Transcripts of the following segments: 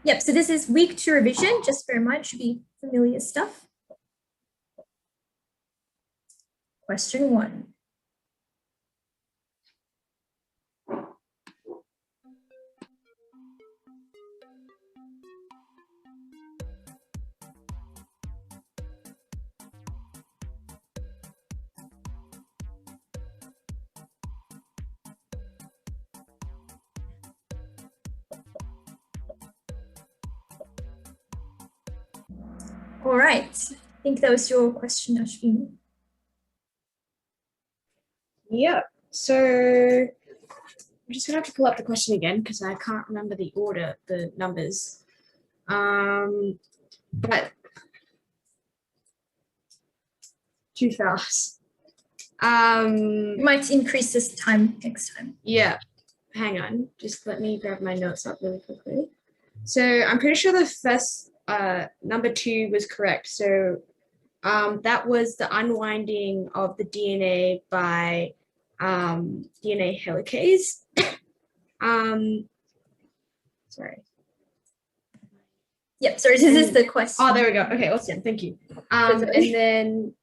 Yep, so this is week 2 revision, just bear in mind, should be familiar stuff. Question 1. All right, I think that was your question, Ashwini. Yeah, so I'm just gonna have to pull up the question again because I can't remember the order, the numbers. But too fast. You might increase this time next time. Yeah, hang on, just let me grab my notes up really quickly. So I'm pretty sure the first number 2 was correct. So that was the unwinding of the DNA by DNA helicase. Sorry. Yep, sorry, this is the question. Oh, there we go. Okay, awesome. Thank you. And then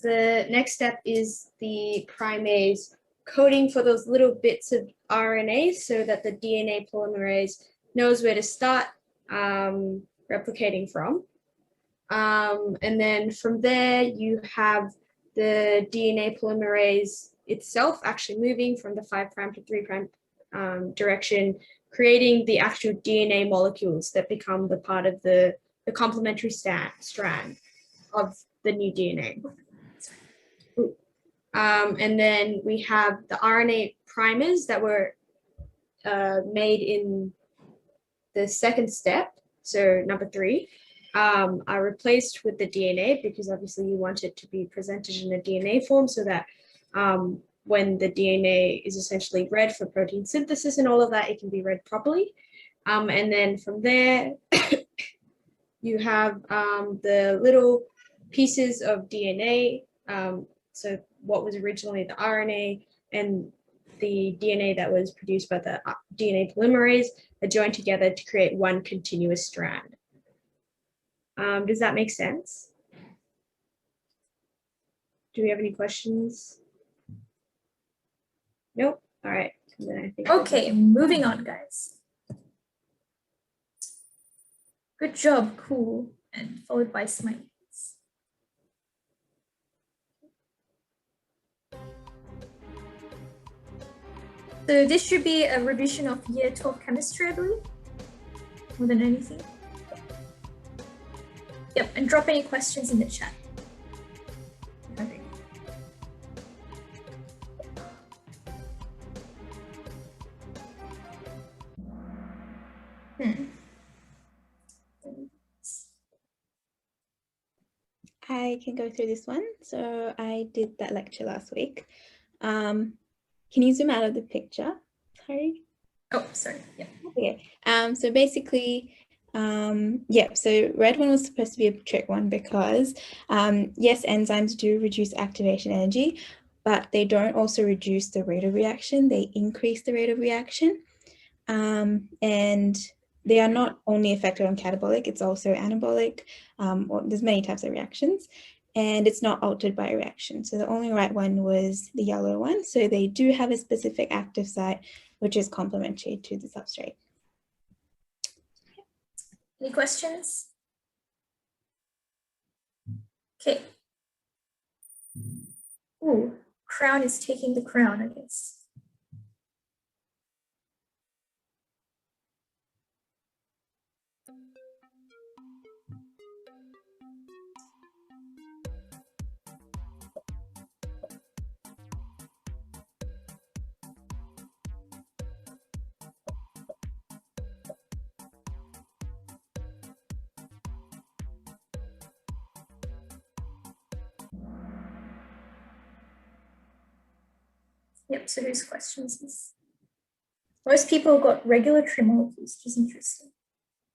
the next step is the primase coding for those little bits of RNA so that the DNA polymerase knows where to start replicating from. And then from there, you have the DNA polymerase itself actually moving from the 5' to 3' direction, creating the actual DNA molecules that become the part of the complementary strand of the new DNA. And then we have the RNA primers that were made in the second step, so number 3, are replaced with the DNA because obviously you want it to be presented in a DNA form so that when the DNA is essentially read for protein synthesis and all of that, it can be read properly. And then from there, you have the little pieces of DNA. So what was originally the RNA and the DNA that was produced by the DNA polymerase are joined together to create one continuous strand. Does that make sense? Do we have any questions? Nope. All right. Then I think okay, moving on, guys. Good job, cool. And followed by smileys. So this should be a revision of year 12 chemistry, I believe, more than anything. Yep, and drop any questions in the chat. Okay. I can go through this one. So I did that lecture last week. Can you zoom out of the picture? Sorry. Oh, sorry. Yeah. Okay. So basically, yeah, so red one was supposed to be a trick one because yes, enzymes do reduce activation energy, but they don't also reduce the rate of reaction. They increase the rate of reaction. And they are not only effective on catabolic, it's also anabolic. There's many types of reactions, and it's not altered by a reaction. So the only right one was the yellow one. So they do have a specific active site, which is complementary to the substrate. Any questions? Okay. Ooh, crown is taking the crown, I guess. Yep, so whose questions is? Most people got regulatory molecules, which is interesting.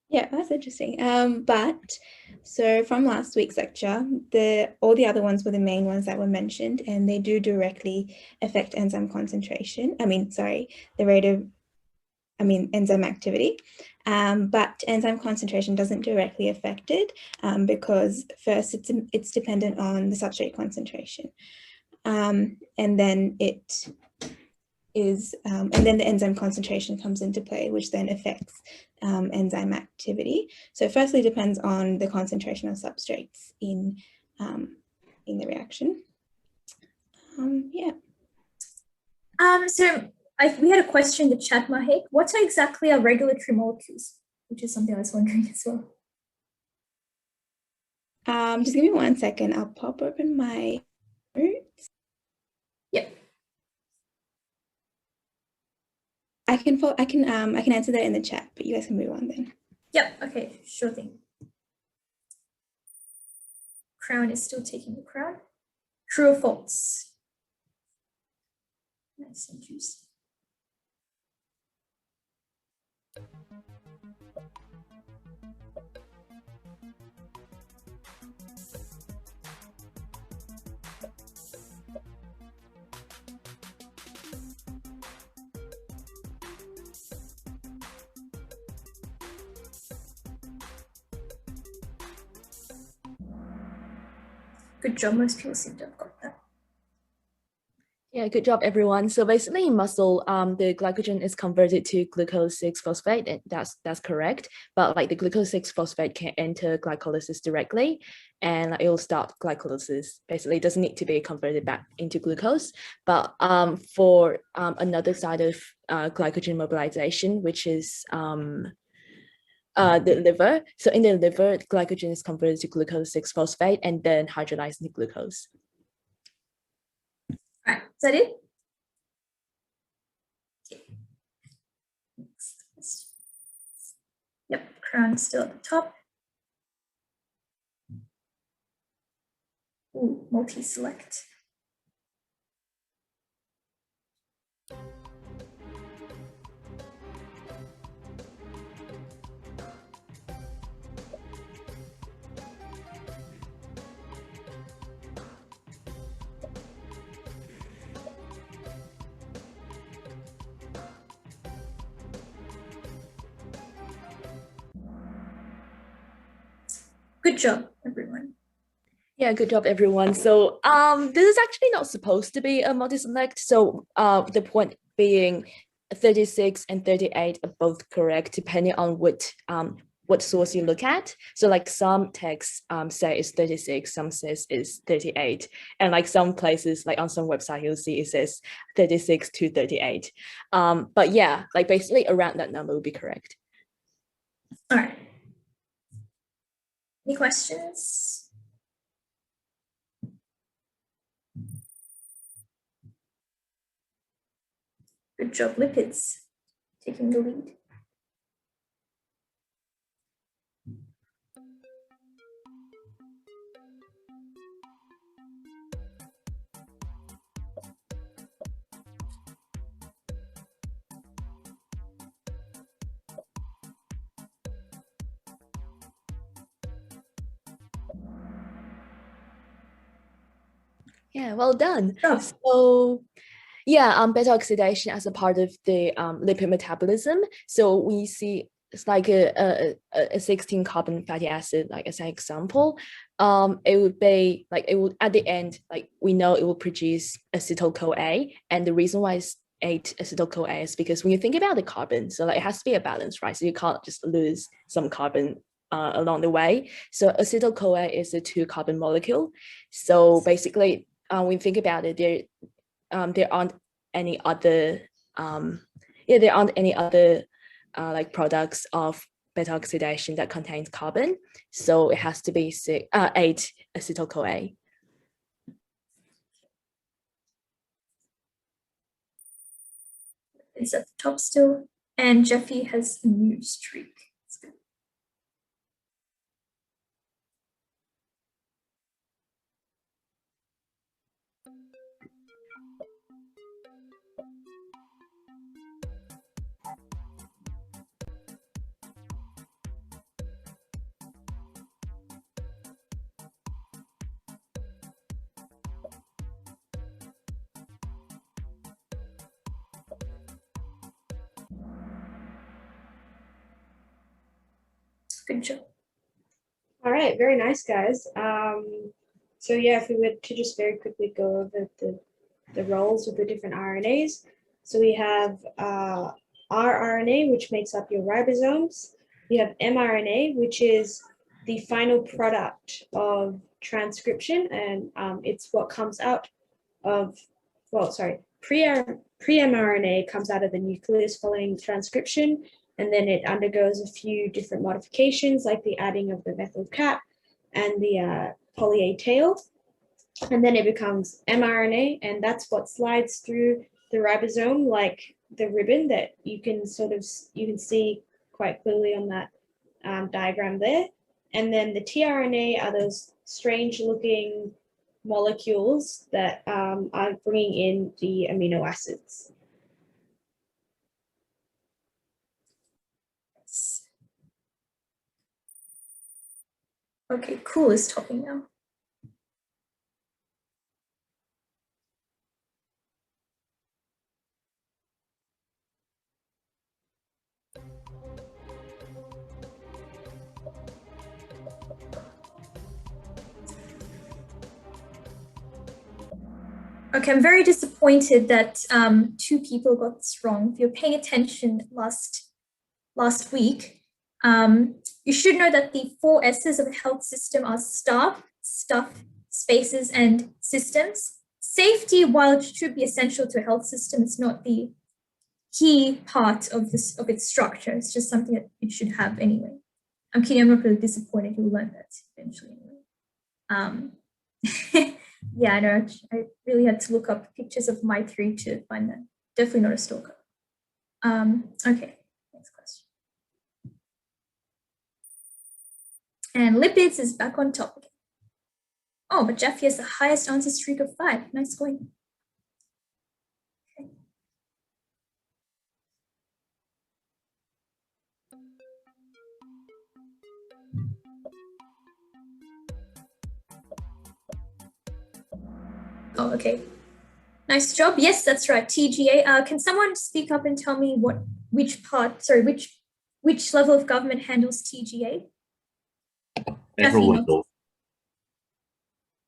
Yeah, that's interesting. But so from last week's lecture, all the other ones were the main ones that were mentioned, and they do directly affect enzyme concentration. The rate of, enzyme activity. But enzyme concentration doesn't directly affect it because first it's dependent on the substrate concentration. And then the enzyme concentration comes into play, which then affects enzyme activity. So firstly, depends on the concentration of substrates in the reaction. Yeah. So we had a question in the chat, Mahek. What exactly are regulatory molecules? Which is something I was wondering as well. Just give me 1 second. I'll pop open my notes. Yep. I can answer that in the chat, but you guys can move on then. Yep. Okay. Sure thing. Crown is still taking the crown. True or false? Nice and juicy. Good job. Most people seem to have got that. Yeah, good job, everyone. So basically in muscle, the glycogen is converted to glucose 6-phosphate, and that's correct. But like the glucose 6-phosphate can enter glycolysis directly, and it will stop glycolysis. Basically, it doesn't need to be converted back into glucose. But for another side of glycogen mobilization, which is the liver. So in the liver, glycogen is converted to glucose 6-phosphate and then hydrolyzed into glucose. All right, is that it? Okay. Next question. Yep, crown is still at the top. Ooh, multi-select. Good job, everyone. Yeah, good job, everyone. So this is actually not supposed to be a multi-select. So the point being 36 and 38 are both correct depending on what source you look at. So like some texts say it's 36, some says it's 38. And like some places, like on some website, you'll see it says 36 to 38. But yeah, like basically around that number would be correct. All right. Any questions? Good job, lipids, taking the lead. Yeah, well done. Oh. So yeah, beta oxidation as a part of the lipid metabolism. So we see it's like a 16 carbon fatty acid, like as an example. It would be like, it would at the end, like we know it will produce acetyl-CoA, and the reason why it's 8 acetyl-CoA is because when you think about the carbon, so like it has to be a balance, right? So you can't just lose some carbon along the way. So acetyl-CoA is a 2 carbon molecule. So basically, when you think about it, there aren't any other like products of beta oxidation that contains carbon, so it has to be 8 acetyl-CoA. It's at the top still, and Jeffy has a new streak. Good job. All right, very nice, guys. So yeah, if we were to just very quickly go over the roles of the different RNAs. So we have rRNA, which makes up your ribosomes. You have mRNA, which is the final product of transcription, and it's what comes out of, well, sorry, pre-mRNA comes out of the nucleus following transcription, and then it undergoes a few different modifications, like the adding of the methyl cap and the poly A tail. And then it becomes mRNA, and that's what slides through the ribosome like the ribbon that you can see quite clearly on that diagram there. And then the tRNA are those strange looking molecules that are bringing in the amino acids. Okay, cool is talking now. Okay, I'm very disappointed that 2 people got this wrong. If you're paying attention last week, you should know that the 4 S's of a health system are staff, stuff, spaces, and systems. Safety, while it should be essential to a health system, it's not the key part of its structure. It's just something that it should have anyway. I'm kidding, I'm not really disappointed. You'll learn that eventually anyway. Yeah, I know. I really had to look up pictures of my 3 to find that. Definitely not a stalker. Okay, next question. And lipids is back on top again. Oh, but Jeffy has the highest answer streak of 5. Nice going. Okay. Oh, okay. Nice job. Yes, that's right. TGA. Can someone speak up and tell me which level of government handles TGA? Federal level.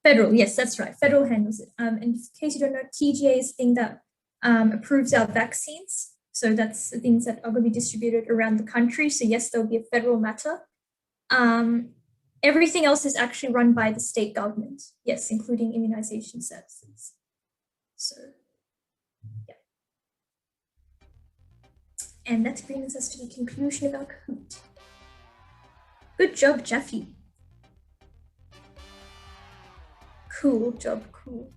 Federal, yes, that's right. Federal handles it. And in case you don't know, TGA is the thing that approves our vaccines. So that's the things that are going to be distributed around the country. So yes, there'll be a federal matter. Everything else is actually run by the state government. Yes, including immunization services. So, yeah. And that brings us to the conclusion of our Kahoot. Good job, Jeffy. Cool job, cool.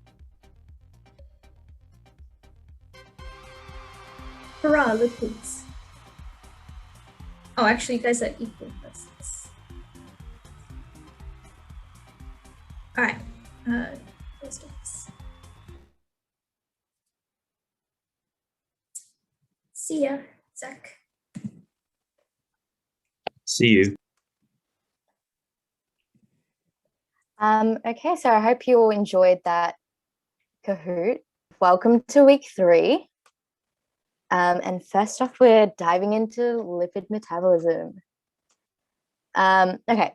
Hurrah, lipids. Oh, actually, you guys are equal. All right. See ya, Zach. See you. Okay, so I hope you all enjoyed that Kahoot. Welcome to week 3. And first off, we're diving into lipid metabolism. Okay,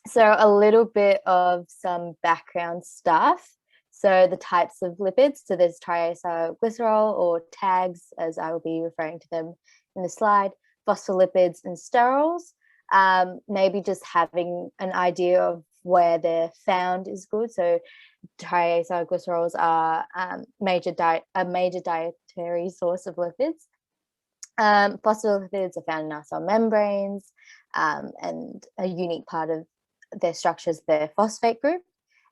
so a little bit of some background stuff. So the types of lipids, so there's triacylglycerol, or TAGs, as I will be referring to them in the slide, phospholipids and sterols. Maybe just having an idea of where they're found is good. So triacylglycerols are a major dietary source of lipids. Phospholipids are found in our cell membranes, and a unique part of their structure is their phosphate group.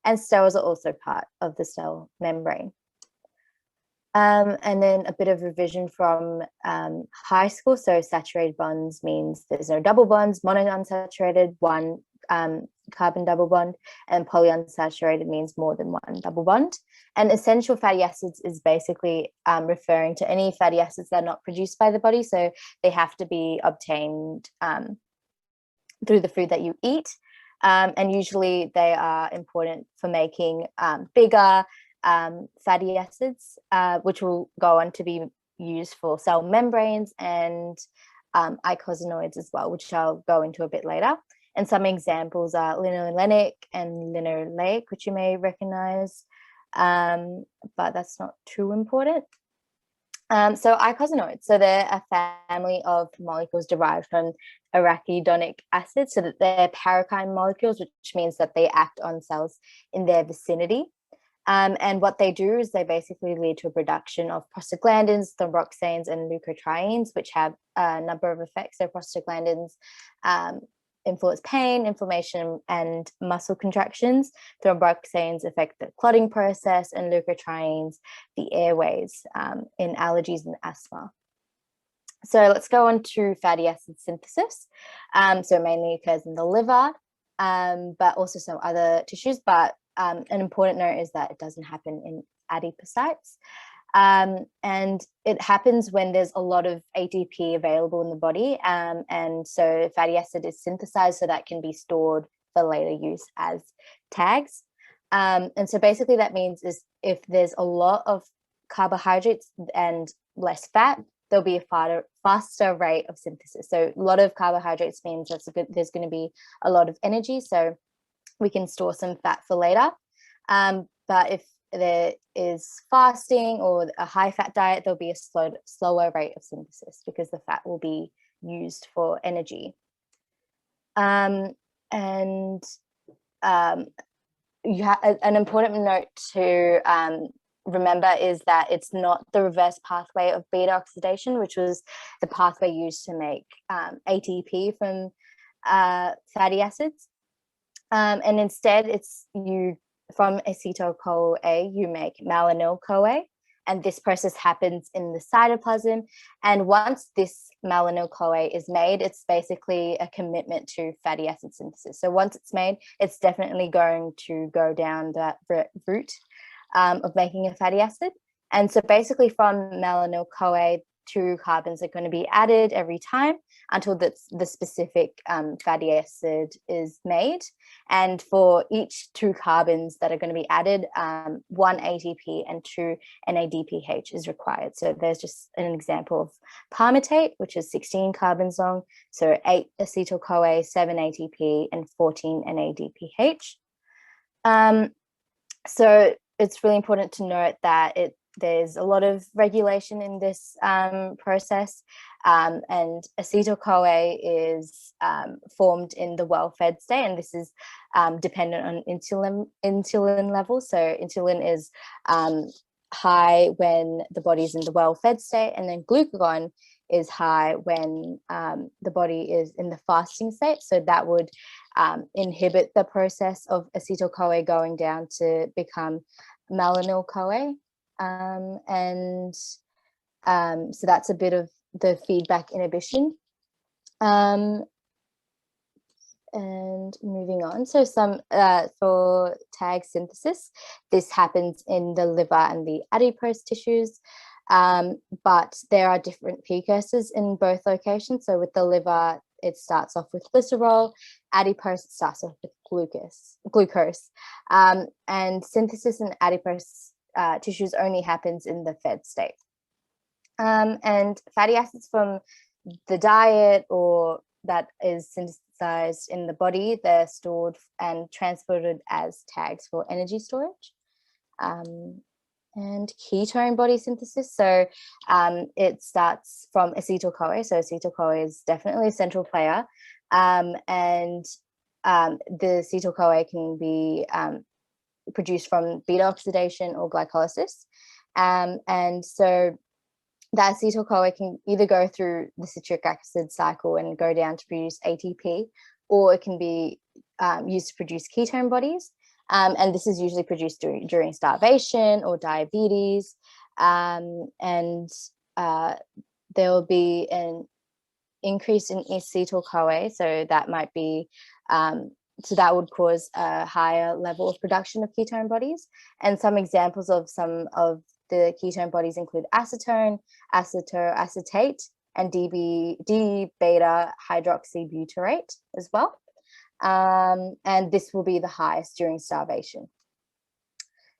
And sterols are also part of the cell membrane. And then a bit of revision from high school. So saturated bonds means there's no double bonds, monounsaturated, one carbon double bond, and polyunsaturated means more than one double bond. And essential fatty acids is basically referring to any fatty acids that are not produced by the body. So they have to be obtained through the food that you eat. And usually they are important for making bigger fatty acids, which will go on to be used for cell membranes and eicosanoids as well, which I'll go into a bit later. And some examples are linolenic and linoleic, which you may recognize, but that's not too important. So eicosanoids, so they're a family of molecules derived from arachidonic acid, so that they're parenchyme molecules, which means that they act on cells in their vicinity. And what they do is they basically lead to a production of prostaglandins, thromboxanes, and leukotrienes, which have a number of effects. So prostaglandins influence pain, inflammation, and muscle contractions. Thromboxanes affect the clotting process, and leukotrienes the airways in allergies and asthma. So let's go on to fatty acid synthesis. So it mainly occurs in the liver, but also some other tissues. But an important note is that it doesn't happen in adipocytes. And it happens when there's a lot of ATP available in the body. And so fatty acid is synthesized so that can be stored for later use as tags. And so basically that means is if there's a lot of carbohydrates and less fat, there'll be a faster rate of synthesis. So a lot of carbohydrates means there's going to be a lot of energy. So we can store some fat for later. But if there is fasting or a high fat diet, there'll be a slower rate of synthesis because the fat will be used for energy. And you have an important note to remember is that it's not the reverse pathway of beta oxidation, which was the pathway used to make ATP from fatty acids. And instead, it's from acetyl-CoA, you make malonyl-CoA, and this process happens in the cytoplasm. And once this malonyl-CoA is made, it's basically a commitment to fatty acid synthesis. So once it's made, it's definitely going to go down that route of making a fatty acid. And so basically from malonyl-CoA, 2 carbons are going to be added every time until the specific fatty acid is made. And for each 2 carbons that are going to be added, 1 ATP and 2 NADPH is required. So there's just an example of palmitate, which is 16 carbons long. So 8 acetyl-CoA, 7 ATP, and 14 NADPH. So it's really important to note that there's a lot of regulation in this process, and acetyl-CoA is formed in the well-fed state, and this is dependent on insulin levels. So insulin is high when the body is in the well-fed state, and then glucagon is high when the body is in the fasting state. So that would inhibit the process of acetyl-CoA going down to become malonyl-CoA. So that's a bit of the feedback inhibition. And moving on, so for tag synthesis, this happens in the liver and the adipose tissues, but there are different precursors in both locations. So with the liver, it starts off with glycerol, adipose starts off with glucose, and synthesis in adipose tissues only happens in the fed state. And fatty acids from the diet or that is synthesized in the body, they're stored and transported as tags for energy storage. And ketone body synthesis, so it starts from acetyl-CoA. So acetyl-CoA is definitely a central player, and the acetyl-CoA can be produced from beta oxidation or glycolysis. And so that acetyl-CoA can either go through the citric acid cycle and go down to produce ATP, or it can be used to produce ketone bodies. And this is usually produced during starvation or diabetes. And there will be an increase in acetyl-CoA, so that might be so that would cause a higher level of production of ketone bodies. And some examples of some of the ketone bodies include acetone, acetoacetate, and D-beta hydroxybutyrate as well. And this will be the highest during starvation.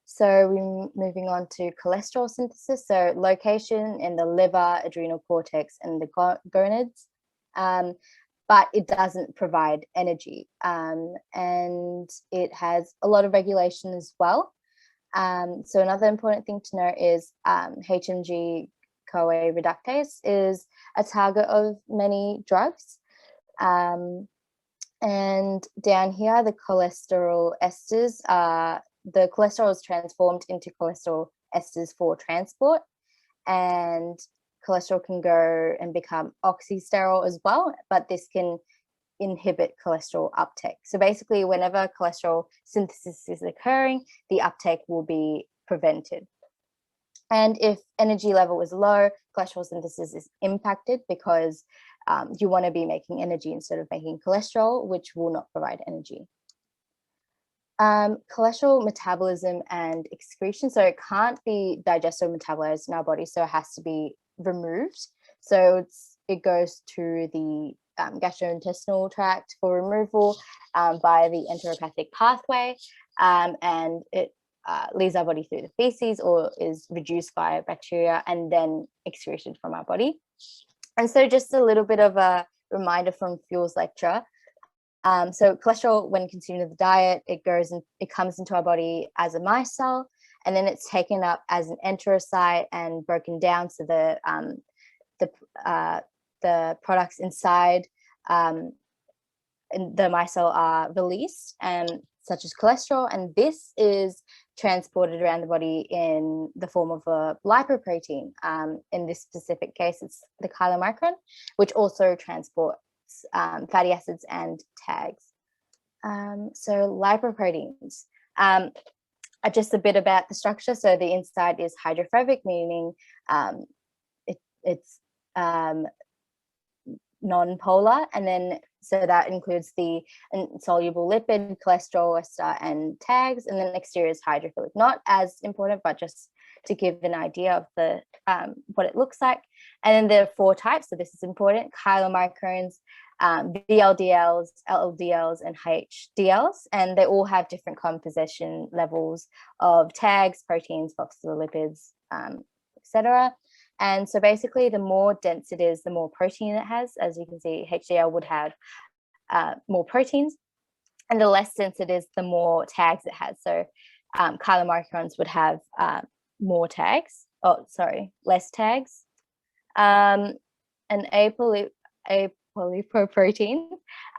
So we're moving on to cholesterol synthesis. So location in the liver, adrenal cortex, and the gonads. but it doesn't provide energy. And it has a lot of regulation as well. So another important thing to note is HMG-CoA reductase is a target of many drugs. And down here, the cholesterol esters the cholesterol is transformed into cholesterol esters for transport, and cholesterol can go and become oxysterol as well, but this can inhibit cholesterol uptake. So basically, whenever cholesterol synthesis is occurring, the uptake will be prevented. And if energy level is low, cholesterol synthesis is impacted because you want to be making energy instead of making cholesterol, which will not provide energy. Cholesterol metabolism and excretion. So it can't be digested or metabolized in our body, so it has to be removed. So it goes to the gastrointestinal tract for removal by the enteropathic pathway, and it leaves our body through the feces or is reduced by bacteria and then excreted from our body. And so just a little bit of a reminder from Fuel's lecture. So cholesterol, when consumed in the diet, it comes into our body as a micelle, and then it's taken up as an enterocyte and broken down. So the products inside the micelle are released, such as cholesterol, and this is transported around the body in the form of a lipoprotein. In this specific case, it's the chylomicron, which also transports fatty acids and tags. So lipoproteins, just a bit about the structure. So the inside is hydrophobic, meaning it's non-polar, and then so that includes the insoluble lipid, cholesterol, ester, and tags, and then exterior is hydrophilic. Not as important, but just to give an idea of the what it looks like. And then there are 4 types, so this is important: chylomicrons, VLDLs, LLDLs, and HDLs, and they all have different composition levels of tags, proteins, phospholipids, etc. And so basically, the more dense it is, the more protein it has. As you can see, HDL would have more proteins, and the less dense it is, the more tags it has. So chylomicrons would have more tags. Oh, sorry, less tags. And apolipoproteins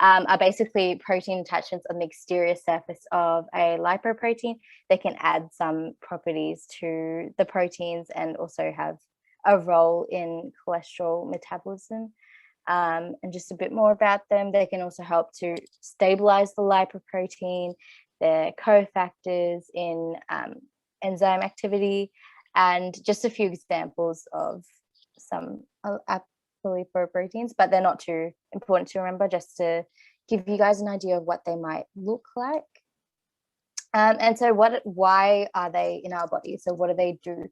are basically protein attachments on the exterior surface of a lipoprotein. They can add some properties to the proteins and also have a role in cholesterol metabolism. And just a bit more about them, they can also help to stabilize the lipoprotein. They're cofactors in enzyme activity, and just a few examples of some apolipoproteins, but they're not too important to remember, just to give you guys an idea of what they might look like. And so why are they in our body? So what do they do?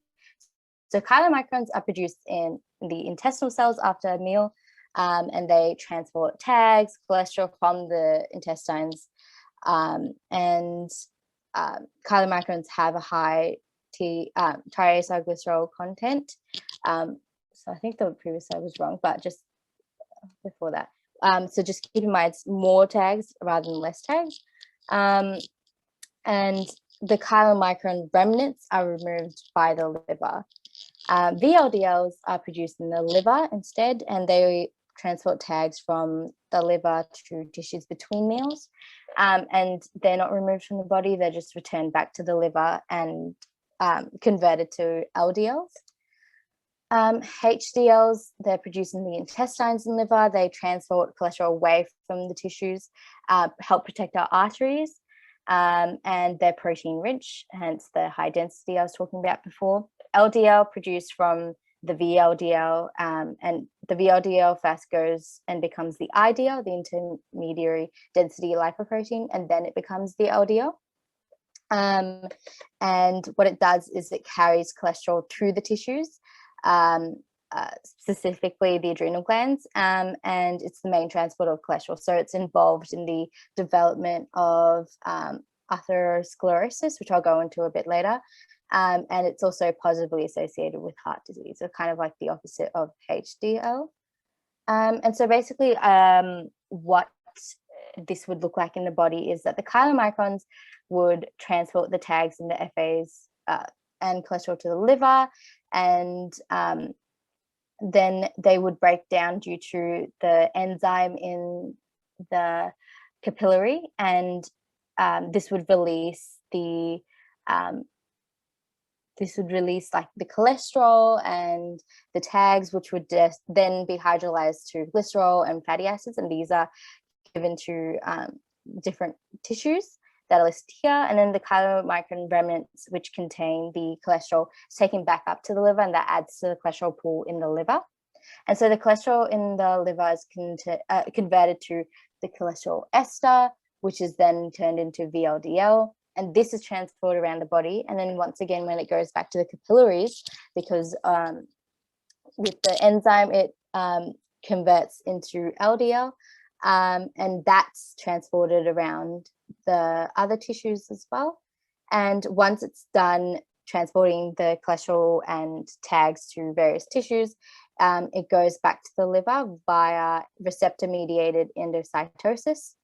So chylomicrons are produced in the intestinal cells after a meal, and they transport tags, cholesterol from the intestines, and chylomicrons have a high triacylglycerol content. So I think the previous slide was wrong, but just before that. So just keep in mind, it's more tags rather than less tags. And the chylomicron remnants are removed by the liver. VLDLs are produced in the liver instead, and they transport tags from the liver to tissues between meals. And they're not removed from the body, they're just returned back to the liver and converted to LDLs. HDLs, they're produced in the intestines and liver. They transport cholesterol away from the tissues, help protect our arteries, and they're protein rich, hence the high density I was talking about before. LDL produced from the VLDL, and the VLDL first goes and becomes the IDL, the intermediary density lipoprotein, and then it becomes the LDL. And what it does is it carries cholesterol through the tissues, specifically the adrenal glands, and it's the main transporter of cholesterol. So it's involved in the development of atherosclerosis, which I'll go into a bit later. And it's also positively associated with heart disease, so kind of like the opposite of HDL. And so basically what this would look like in the body is that the chylomicrons would transport the tags and the FAs and cholesterol to the liver, and then they would break down due to the enzyme in the capillary, and this would release like the cholesterol and the tags, which would then be hydrolyzed to glycerol and fatty acids, and these are given to different tissues that are listed here. And then the chylomicron remnants, which contain the cholesterol, is taken back up to the liver, and that adds to the cholesterol pool in the liver. And so the cholesterol in the liver is converted to the cholesterol ester, which is then turned into VLDL. And this is transported around the body. And then once again, when it goes back to the capillaries, because with the enzyme, it converts into LDL, and that's transported around the other tissues as well. And once it's done transporting the cholesterol and tags to various tissues, it goes back to the liver via receptor-mediated endocytosis.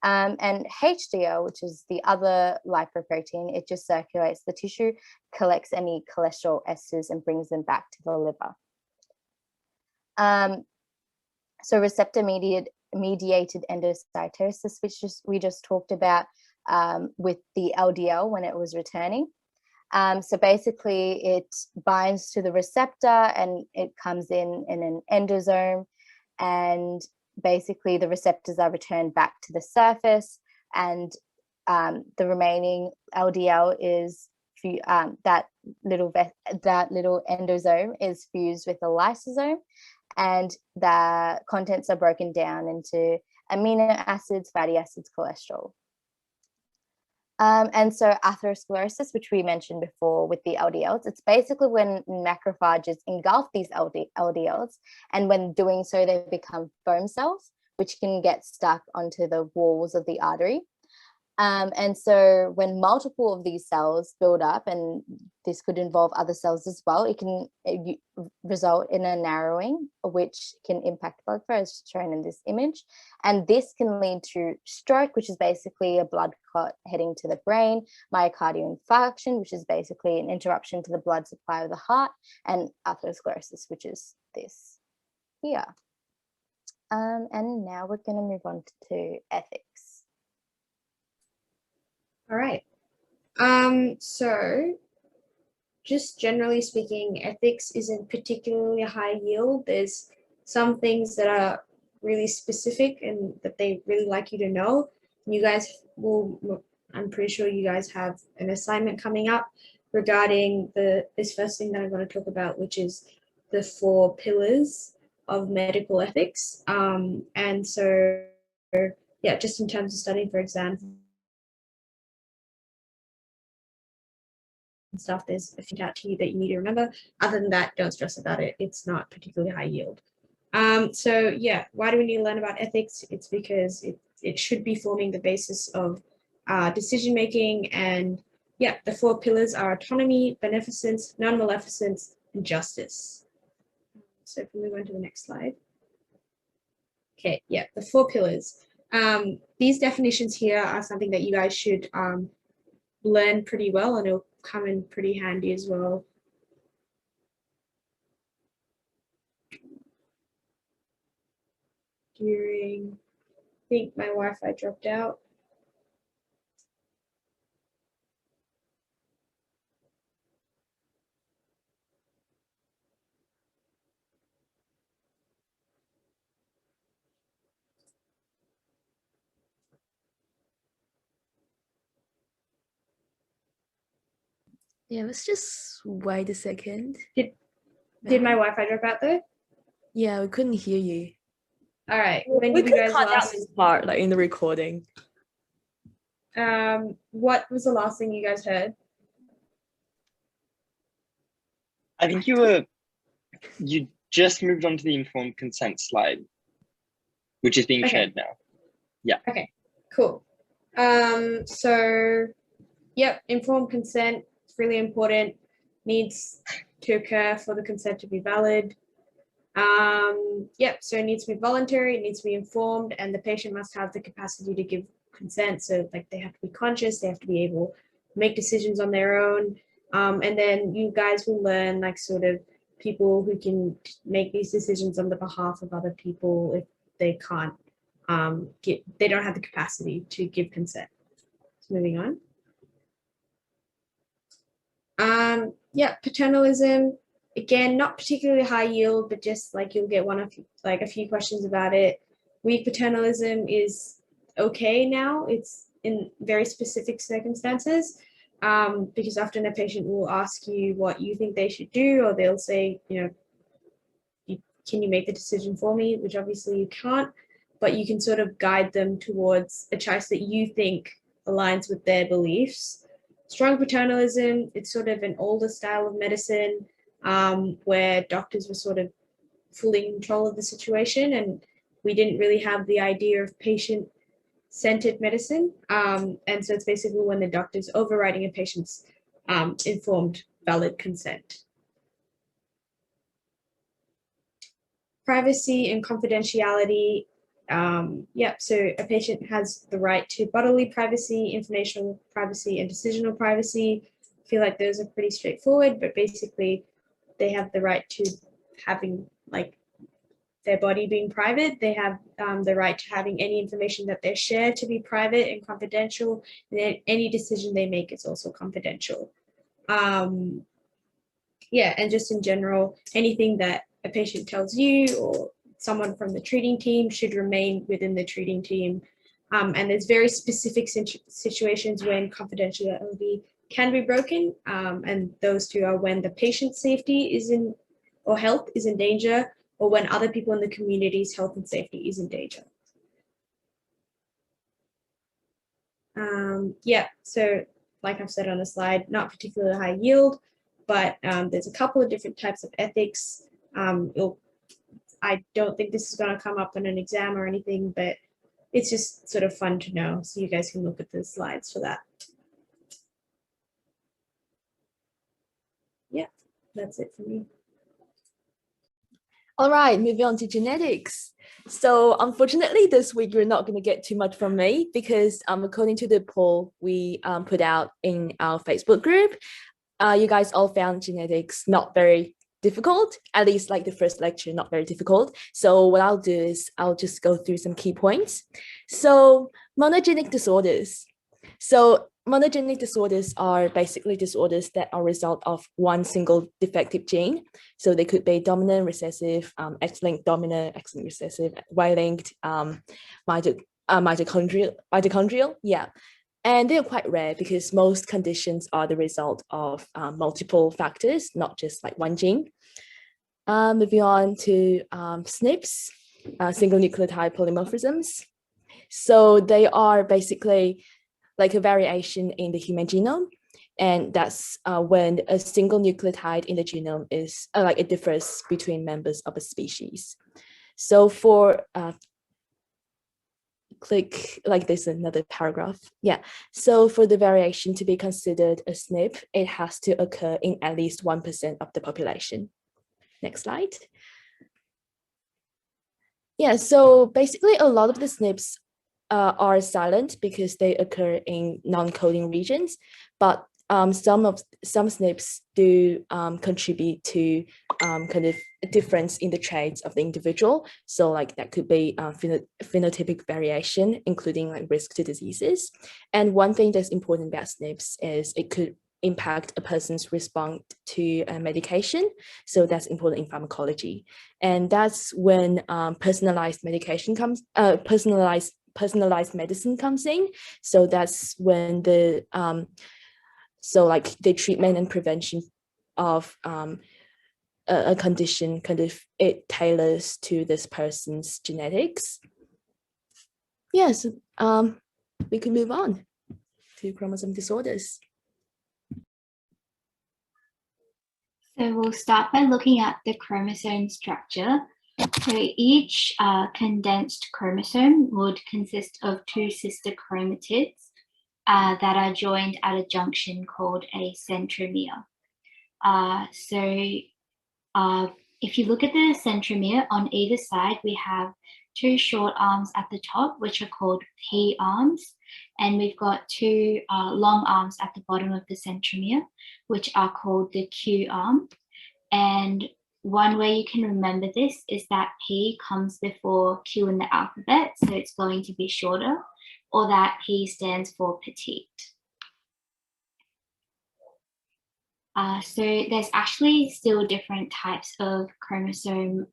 And HDL, which is the other lipoprotein, it just circulates the tissue, collects any cholesterol esters, and brings them back to the liver. So receptor-mediated endocytosis, which we just talked about with the LDL when it was returning. So basically it binds to the receptor and it comes in an endosome, and basically the receptors are returned back to the surface, and the remaining LDL is that little endosome is fused with a lysosome, and the contents are broken down into amino acids, fatty acids, cholesterol. And so atherosclerosis, which we mentioned before with the LDLs, it's basically when macrophages engulf these LDLs, and when doing so, they become foam cells, which can get stuck onto the walls of the artery. And so when multiple of these cells build up, and this could involve other cells as well, it can result in a narrowing, which can impact blood flow, as shown in this image. And this can lead to stroke, which is basically a blood clot heading to the brain, myocardial infarction, which is basically an interruption to the blood supply of the heart, and atherosclerosis, which is this here. And now we're going to move on to ethics. All right. So just generally speaking, ethics isn't particularly high yield. There's some things that are really specific and that they really like you to know. You guys will, I'm pretty sure you guys have an assignment coming up regarding this first thing that I'm going to talk about, which is the 4 pillars of medical ethics. And so, yeah, just in terms of studying for exams and stuff, there's a few out to you that you need to remember. Other than that, don't stress about it. It's not particularly high yield. So yeah, why do we need to learn about ethics? It's because it should be forming the basis of decision making. And yeah, the 4 pillars are autonomy, beneficence, non-maleficence, and justice. So if we move on to the next slide. Okay, yeah, the 4 pillars. These definitions here are something that you guys should learn pretty well, and it'll come in pretty handy as well. I think my Wi-Fi dropped out. Yeah, let's just wait a second. Did my Wi-Fi drop out though? Yeah, we couldn't hear you. All right. We When did you could guys cut out last? this part, like in the recording. What was the last thing you guys heard? I think you just moved on to the informed consent slide, which is being shared now. Yeah. Okay, cool. So, yep, informed consent is really important, needs to occur for the consent to be valid. Yep, so it needs to be voluntary, it needs to be informed, and the patient must have the capacity to give consent. So like they have to be conscious, they have to be able to make decisions on their own. And then you guys will learn like sort of people who can make these decisions on the behalf of other people if they can't they don't have the capacity to give consent. So moving on. Yeah, paternalism, again, not particularly high yield, but just like you'll get like a few questions about it. Weak paternalism is okay now. It's in very specific circumstances, because often a patient will ask you what you think they should do, or they'll say, you know, can you make the decision for me? Which obviously you can't, but you can sort of guide them towards a choice that you think aligns with their beliefs. Strong paternalism, it's sort of an older style of medicine, where doctors were sort of fully in control of the situation, and we didn't really have the idea of patient-centered medicine. And so it's basically when the doctor's overriding a patient's informed, valid consent. Privacy and confidentiality. So a patient has the right to bodily privacy, informational privacy, and decisional privacy. I feel like those are pretty straightforward, but basically they have the right to having like their body being private. They have the right to having any information that they share to be private and confidential, and then any decision they make is also confidential. Yeah, and just in general, anything that a patient tells you or someone from the treating team should remain within the treating team. And there's very specific situations when confidentiality can be broken. And those two are when the patient's safety is in, or health is in danger, or when other people in the community's health and safety is in danger. Yeah, so like I've said on the slide, not particularly high yield, but there's a couple of different types of ethics. I don't think this is going to come up in an exam or anything, but it's just sort of fun to know. So you guys can look at the slides for that. Yeah, that's it for me. All right, moving on to genetics. So unfortunately, this week you're not going to get too much from me because according to the poll we put out in our Facebook group, you guys all found genetics not very difficult, at least like the first lecture, not very difficult. So what I'll do is I'll just go through some key points. So monogenic disorders. So monogenic disorders are basically disorders that are a result of one single defective gene. So they could be dominant, recessive, X-linked dominant, X-linked recessive, Y-linked, mitochondrial, yeah. And they're quite rare because most conditions are the result of multiple factors, not just like one gene. Moving on to SNPs, single nucleotide polymorphisms. So they are basically like a variation in the human genome. And that's when a single nucleotide in the genome is like it differs between members of a species. So for click like this, another paragraph. Yeah. So for the variation to be considered a SNP, it has to occur in at least 1% of the population. Next slide. Yeah. So basically, a lot of the SNPs are silent because they occur in non-coding regions, but some SNPs do contribute to kind of a difference in the traits of the individual. So like that could be phenotypic variation, including like risk to diseases. And one thing that's important about SNPs is it could impact a person's response to a medication. So that's important in pharmacology. And that's when personalized medication comes, personalized medicine comes in. So that's when the so like the treatment and prevention of a condition kind of it tailors to this person's genetics. Yes, we can move on to chromosome disorders. So we'll start by looking at the chromosome structure. So each condensed chromosome would consist of two sister chromatids that are joined at a junction called a centromere. if you look at the centromere, on either side, we have two short arms at the top, which are called P arms. And we've got two long arms at the bottom of the centromere, which are called the Q arm. And one way you can remember this is that P comes before Q in the alphabet, so it's going to be shorter, or that P stands for petite. So there's actually still different types of chromosome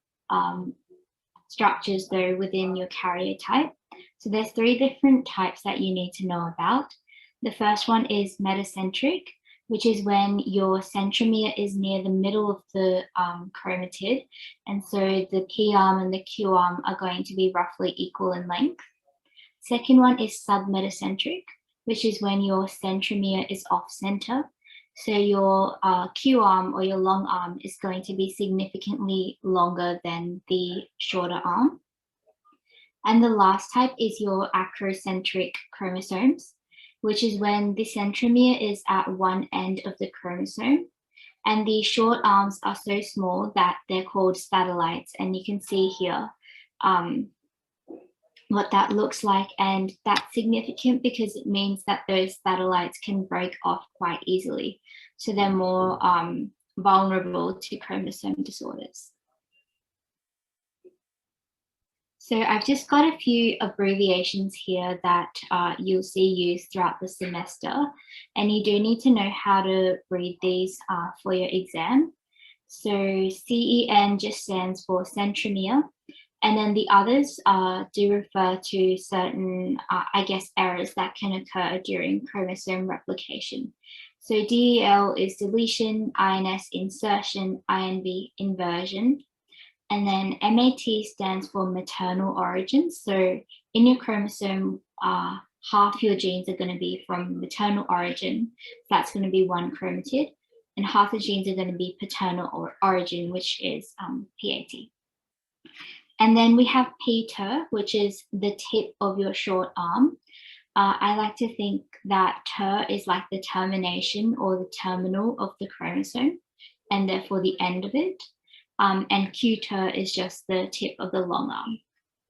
structures though within your karyotype. So there's 3 different types that you need to know about. The first one is metacentric, which is when your centromere is near the middle of the chromatid. And so the P arm and the Q arm are going to be roughly equal in length. Second one is submetacentric, which is when your centromere is off center. So your Q arm or your long arm is going to be significantly longer than the shorter arm. And the last type is your acrocentric chromosomes, which is when the centromere is at one end of the chromosome. And the short arms are so small that they're called satellites. And you can see here what that looks like. And that's significant because it means that those satellites can break off quite easily. So they're more vulnerable to chromosome disorders. So I've just got a few abbreviations here that you'll see used throughout the semester, and you do need to know how to read these for your exam. So CEN just stands for centromere, and then the others do refer to certain, I guess, errors that can occur during chromosome replication. So DEL is deletion, INS insertion, INV inversion. And then MAT stands for maternal origin. So in your chromosome, half your genes are going to be from maternal origin. That's going to be one chromatid. And half the genes are going to be paternal origin, which is PAT. And then we have PTER, which is the tip of your short arm. I like to think that TER is like the termination or the terminal of the chromosome, and therefore the end of it. And QTER is just the tip of the long arm.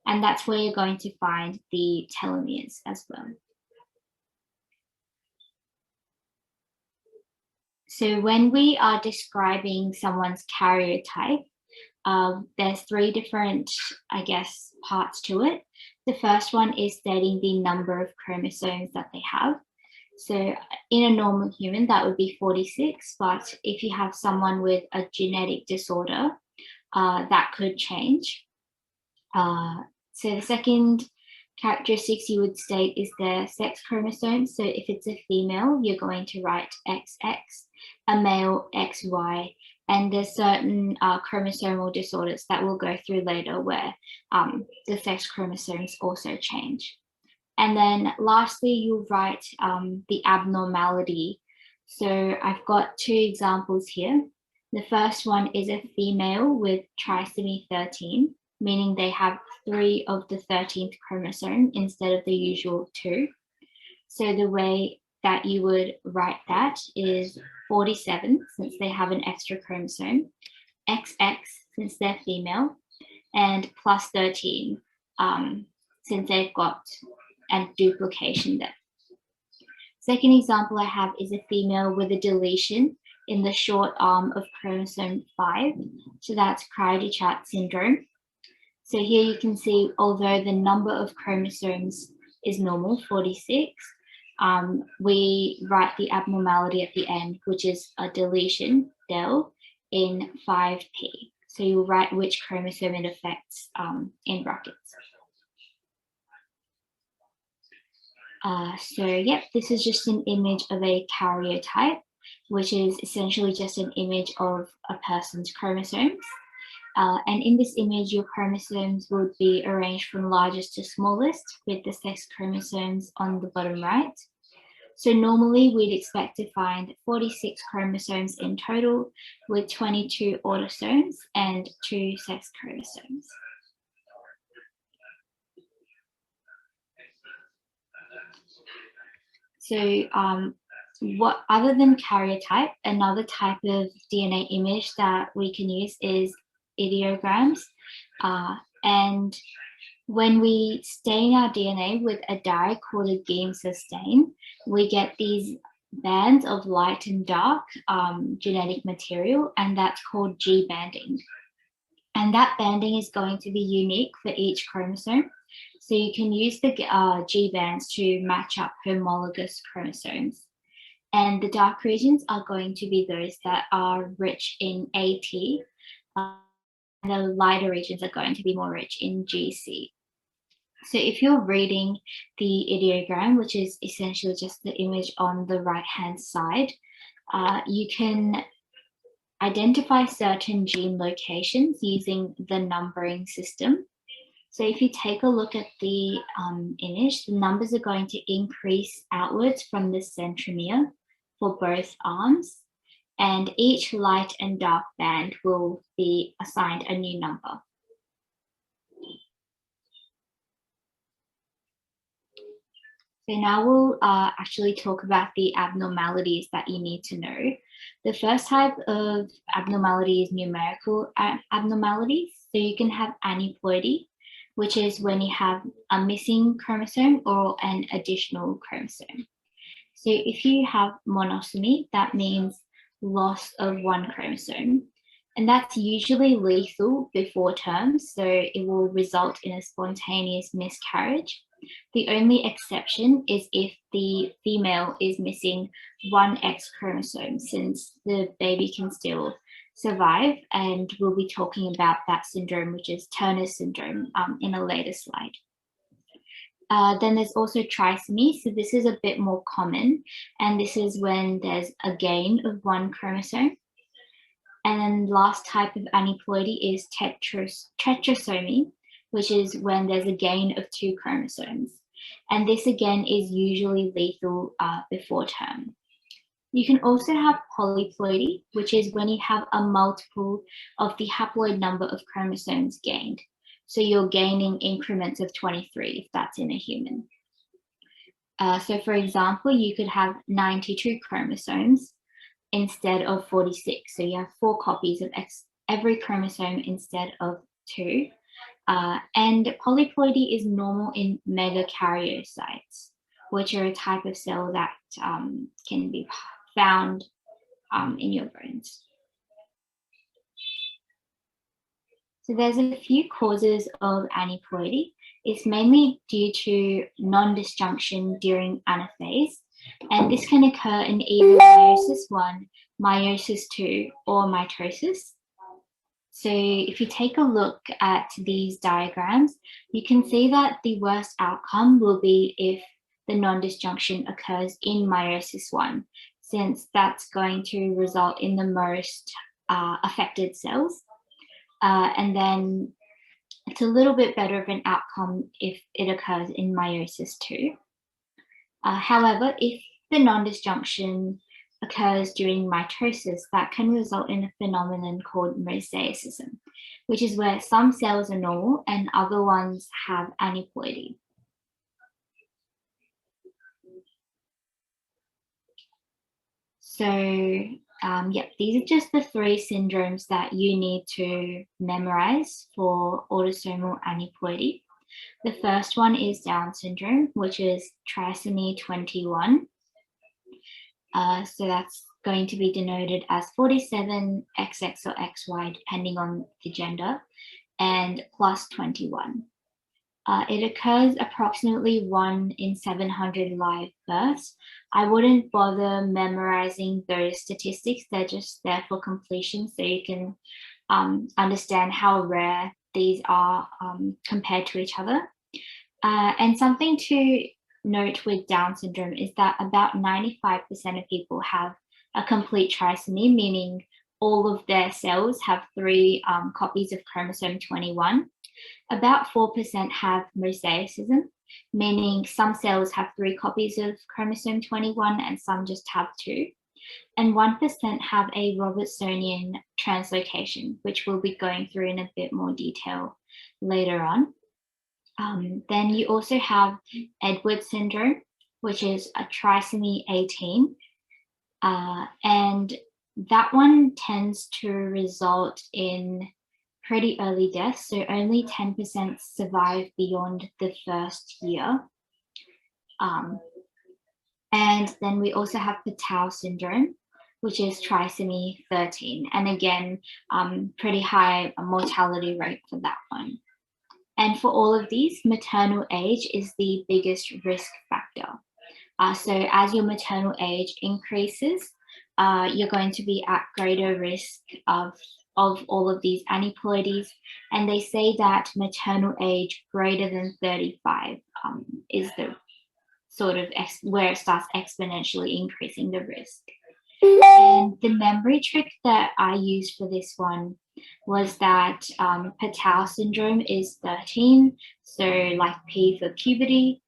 And that's where you're going to find the telomeres as well. So when we are describing someone's karyotype, there's 3 different, I guess, parts to it. The first one is stating the number of chromosomes that they have. So in a normal human, that would be 46, but if you have someone with a genetic disorder, that could change. So the second characteristics you would state is their sex chromosome. So if it's a female, you're going to write XX, a male XY, and there's certain chromosomal disorders that we'll go through later where the sex chromosomes also change. And then lastly, you'll write the abnormality. So I've got 2 examples here. The first one is a female with trisomy 13, meaning they have 3 of the 13th chromosome instead of the usual 2. So the way that you would write that is 47, since they have an extra chromosome, XX, since they're female, and plus 13, since they've got a duplication there. Second example I have is a female with a deletion in the short arm of chromosome 5. So that's Kahoot syndrome. So here you can see, although the number of chromosomes is normal, 46, we write the abnormality at the end, which is a deletion, del, in 5p. So you'll write which chromosome it affects in brackets. So yep, this is just an image of a karyotype, which is essentially just an image of a person's chromosomes. And in this image, your chromosomes would be arranged from largest to smallest, with the sex chromosomes on the bottom right. So normally we'd expect to find 46 chromosomes in total, with 22 autosomes and 2 sex chromosomes. So what other than karyotype, another type of DNA image that we can use is ideograms. And when we stain our DNA with a dye called a Giemsa stain, we get these bands of light and dark genetic material, and that's called G banding. And that banding is going to be unique for each chromosome. So you can use the G bands to match up homologous chromosomes. And the dark regions are going to be those that are rich in AT. And the lighter regions are going to be more rich in GC. So if you're reading the ideogram, which is essentially just the image on the right-hand side, you can identify certain gene locations using the numbering system. So if you take a look at the image, the numbers are going to increase outwards from the centromere for both arms, and each light and dark band will be assigned a new number. So now we'll actually talk about the abnormalities that you need to know. The first type of abnormality is numerical abnormalities. So you can have aneuploidy, which is when you have a missing chromosome or an additional chromosome. So if you have monosomy, that means loss of one chromosome. And that's usually lethal before term, so it will result in a spontaneous miscarriage. The only exception is if the female is missing one X chromosome, since the baby can still survive, and we'll be talking about that syndrome, which is Turner's syndrome, in a later slide. Then there's also trisomy, so this is a bit more common, and this is when there's a gain of one chromosome. And then last type of aneuploidy is tetrasomy, which is when there's a gain of two chromosomes. And this again is usually lethal before term. You can also have polyploidy, which is when you have a multiple of the haploid number of chromosomes gained. So you're gaining increments of 23 if that's in a human. So for example, you could have 92 chromosomes instead of 46. So you have 4 copies of every chromosome instead of 2. And polyploidy is normal in megakaryocytes, which are a type of cell that can be found in your bones. So there's a few causes of aneuploidy. It's mainly due to non-disjunction during anaphase, and this can occur in either meiosis 1, meiosis 2, or mitosis. So if you take a look at these diagrams, you can see that the worst outcome will be if the non-disjunction occurs in meiosis 1, since that's going to result in the most affected cells. And then it's a little bit better of an outcome if it occurs in meiosis 2. However, if the non-disjunction occurs during mitosis, that can result in a phenomenon called mosaicism, which is where some cells are normal and other ones have aneuploidy. So these are just the 3 syndromes that you need to memorize for autosomal aneuploidy. The first one is Down syndrome, which is trisomy 21. So that's going to be denoted as 47 XX or XY, depending on the gender, and plus 21. It occurs approximately 1 in 700 live births. I wouldn't bother memorizing those statistics. They're just there for completion, so you can understand how rare these are compared to each other. And something to note with Down syndrome is that about 95% of people have a complete trisomy, meaning all of their cells have 3 copies of chromosome 21. About 4% have mosaicism, meaning some cells have 3 copies of chromosome 21 and some just have 2. And 1% have a Robertsonian translocation, which we'll be going through in a bit more detail later on. Then you also have Edwards syndrome, which is a trisomy 18. And that one tends to result in pretty early deaths, so only 10% survive beyond the first year. And then we also have Patau syndrome, which is trisomy 13. And again, pretty high mortality rate for that one. And for all of these, maternal age is the biggest risk factor. So as your maternal age increases, you're going to be at greater risk of all of these aneuploidies. And they say that maternal age greater than 35 is the sort of where it starts exponentially increasing the risk. And the memory trick that I used for this one was that Patau syndrome is 13, so like P for puberty.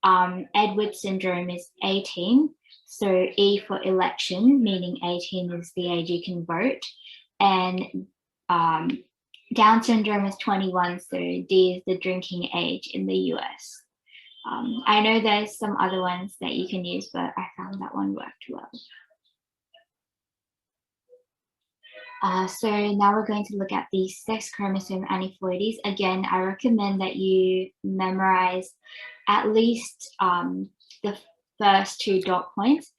Edwards syndrome is 18, so E for election, meaning 18 is the age you can vote. And Down syndrome is 21, so D is the drinking age in the US. I know there's some other ones that you can use, but I found that one worked well. So now we're going to look at the sex chromosome aneuploidies. Again, I recommend that you memorize at least the first 2 dot points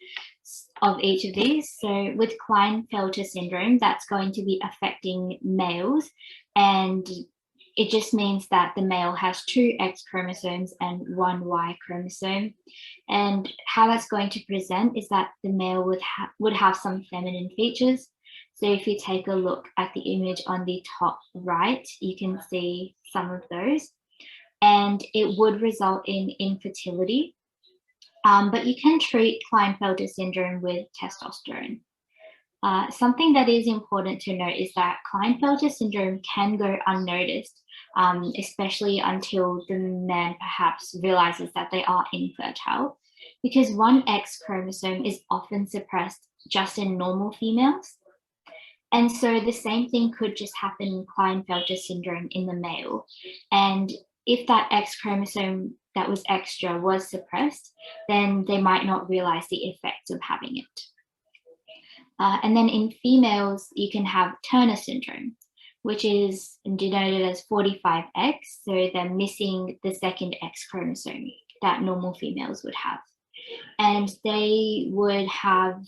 of each of these. So with Klinefelter syndrome, that's going to be affecting males, and it just means that the male has 2 X chromosomes and 1 Y chromosome. And how that's going to present is that the male would have some feminine features. So if you take a look at the image on the top right, you can see some of those. And it would result in infertility. But you can treat Klinefelter syndrome with testosterone. Something that is important to note is that Klinefelter syndrome can go unnoticed, especially until the man perhaps realizes that they are infertile, because 1 X chromosome is often suppressed just in normal females. And so the same thing could just happen in Klinefelter syndrome in the male. And if that X chromosome that was extra was suppressed, then they might not realize the effects of having it. And then in females, you can have Turner syndrome, which is denoted as 45X. So they're missing the 2nd X chromosome that normal females would have. And they would have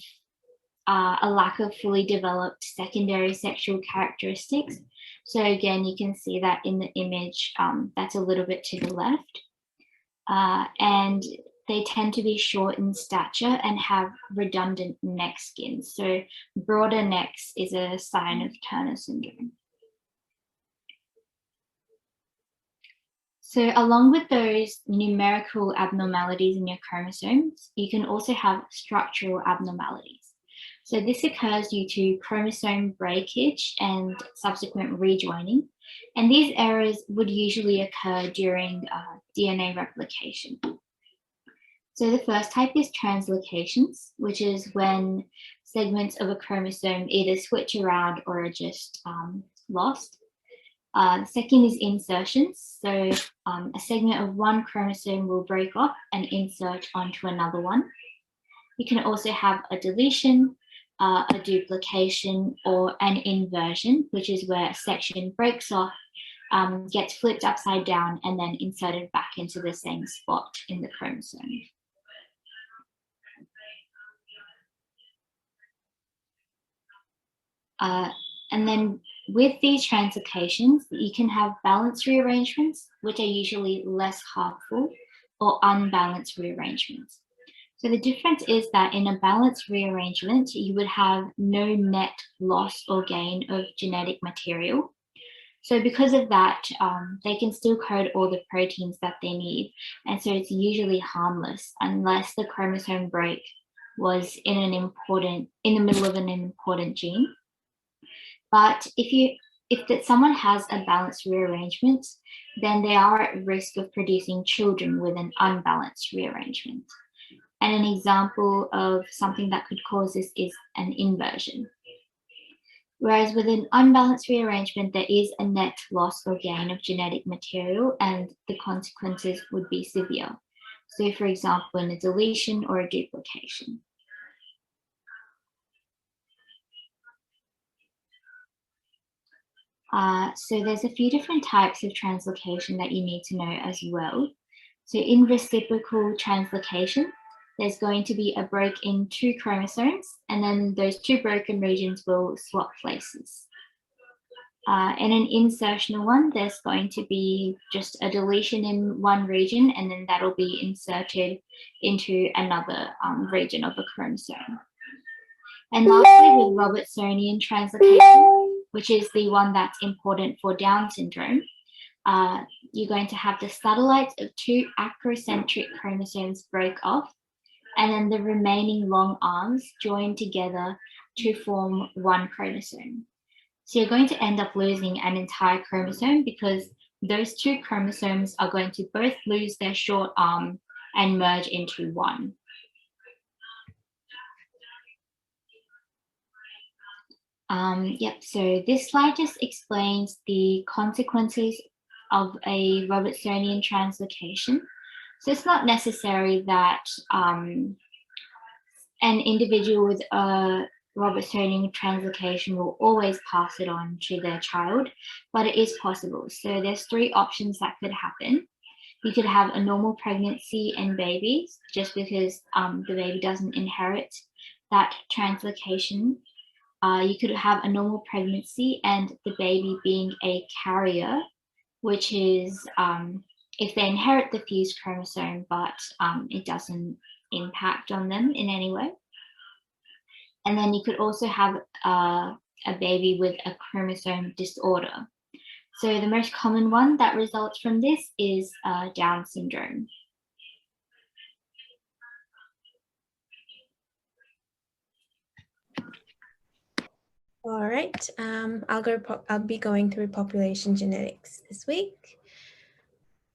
a lack of fully developed secondary sexual characteristics. So again, you can see that in the image, that's a little bit to the left. And they tend to be short in stature and have redundant neck skin. So broader necks is a sign of Turner syndrome. So along with those numerical abnormalities in your chromosomes, you can also have structural abnormalities. So this occurs due to chromosome breakage and subsequent rejoining. And these errors would usually occur during DNA replication. So the first type is translocations, which is when segments of a chromosome either switch around or are just lost. The second is insertions. So a segment of one chromosome will break off and insert onto another one. You can also have a deletion, a duplication, or an inversion, which is where a section breaks off, gets flipped upside down, and then inserted back into the same spot in the chromosome. And then with these translocations, you can have balance rearrangements, which are usually less harmful, or unbalanced rearrangements. So the difference is that in a balanced rearrangement, you would have no net loss or gain of genetic material. So because of that, they can still code all the proteins that they need. And so it's usually harmless unless the chromosome break was in the middle of an important gene. But if someone has a balanced rearrangement, then they are at risk of producing children with an unbalanced rearrangement. And an example of something that could cause this is an inversion. Whereas with an unbalanced rearrangement, there is a net loss or gain of genetic material, and the consequences would be severe. So for example, in a deletion or a duplication. So there's a few different types of translocation that you need to know as well. So in reciprocal translocation, there's going to be a break in 2 chromosomes, and then those 2 broken regions will swap places. In an insertional one, there's going to be just a deletion in one region, and then that'll be inserted into another region of a chromosome. And lastly, with Robertsonian translocation, which is the one that's important for Down syndrome, you're going to have the satellites of 2 acrocentric chromosomes break off, and then the remaining long arms join together to form 1 chromosome. So you're going to end up losing an entire chromosome because those 2 chromosomes are going to both lose their short arm and merge into 1. Yep, so this slide just explains the consequences of a Robertsonian translocation. So it's not necessary that an individual with a Robertsonian translocation will always pass it on to their child, but it is possible. So there's 3 options that could happen. You could have a normal pregnancy and babies, just because the baby doesn't inherit that translocation. You could have a normal pregnancy and the baby being a carrier, which is if they inherit the fused chromosome, but it doesn't impact on them in any way. And then you could also have a baby with a chromosome disorder. So the most common one that results from this is Down syndrome. All right, I'll be going through population genetics this week.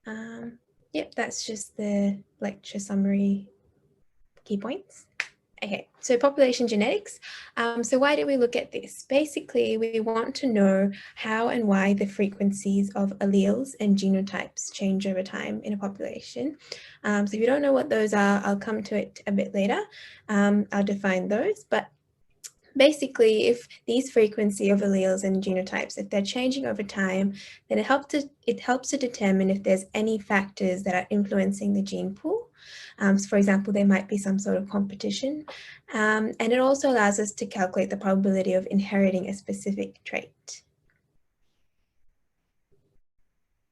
Yep, that's just the lecture summary key points. Okay, so population genetics. So why do we look at this? Basically, we want to know how and why the frequencies of alleles and genotypes change over time in a population. So if you don't know what those are, I'll come to it a bit later. I'll define those, but basically, if these frequency of alleles and genotypes, if they're changing over time, then it helps to determine if there's any factors that are influencing the gene pool. So for example, there might be some sort of competition, and it also allows us to calculate the probability of inheriting a specific trait.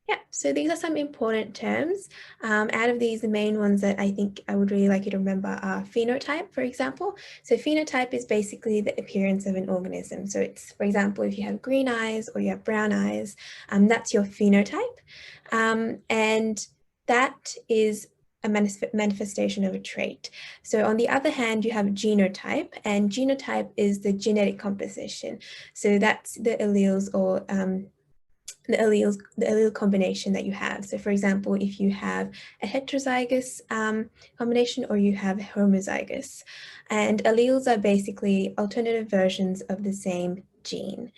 Yeah, so these are some important terms. Out of these, the main ones that I think I would really like you to remember are phenotype, for example. So phenotype is basically the appearance of an organism. So it's, for example, if you have green eyes or you have brown eyes, that's your phenotype. And that is a manifestation of a trait. So on the other hand, you have genotype, and genotype is the genetic composition. So that's the alleles or the allele combination that you have. So for example, if you have a heterozygous combination or you have homozygous, and alleles are basically alternative versions of the same gene.